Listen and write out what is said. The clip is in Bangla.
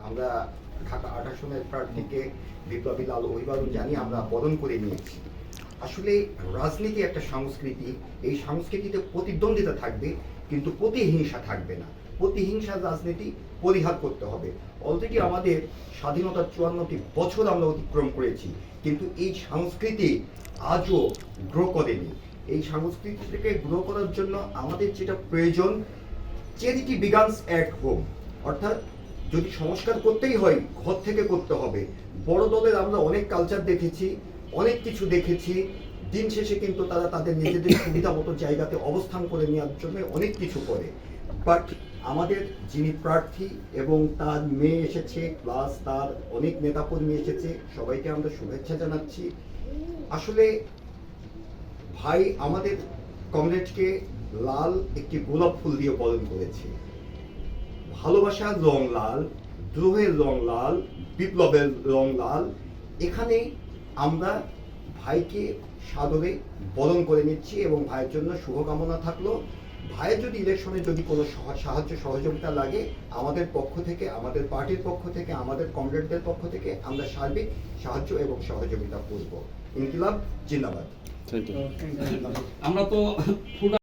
আমরা ঢাকা ২৮ আসনের প্রার্থীকে বিপ্লবী লাল অভিবাদন জানিয়ে আমরা বরণ করে নিয়েছি। আসলে রাজনীতি একটা সংস্কৃতি, এই সংস্কৃতিতে প্রতিদ্বন্দ্বিতা থাকবে কিন্তু প্রতিহিংসা থাকবে না। প্রতিহিংসার রাজনীতি পরিহার করতে হবে। অলরেডি আমাদের স্বাধীনতার ৫৪টি বছর আমরা অতিক্রম করেছি, কিন্তু এই সংস্কৃতি আজও গ্রো করেনি। এই সংস্কৃতিটাকে গ্রো করার জন্য আমাদের যেটা প্রয়োজন, চ্যারিটি বিগানস অ্যাট হোম, অর্থাৎ যদি সংস্কার করতেই হয় ঘর থেকে করতে হবে। বড় দলের আমরা অনেক কালচার দেখেছি, অনেক কিছু দেখেছি, দিন শেষে কিন্তু তারা তাদের নিজেদের সুবিধা মতো জায়গাতে অবস্থান করে নেওয়ার জন্য অনেক কিছু করে। বাট আমাদের যিনি প্রার্থী এবং তার মেয়ে এসেছে, প্লাস তার অনেক নেতাকর্মী এসেছে, সবাইকে আমরা শুভেচ্ছা জানাচ্ছি। আসলে ভাই আমাদের কমরেডকে লাল একটি গোলাপ ফুল দিয়ে বরণ করেছে। ভালোবাসার রং লাল, দ্রোহের রং লাল, বিপ্লবের রং লাল। এখানে আমরা ভাইকে সাদরে বরণ করে নিচ্ছি এবং ভাইয়ের জন্য শুভকামনা থাকলো। ভাইয়ের যদি ইলেকশনে যদি কোনো সাহায্য সহযোগিতা লাগে, আমাদের পক্ষ থেকে, আমাদের পার্টির পক্ষ থেকে, আমাদের কমরেডদের পক্ষ থেকে আমরা সার্বিক সাহায্য এবং সহযোগিতা করব। ইনকিলাব জিন্দাবাদ। আমরা তো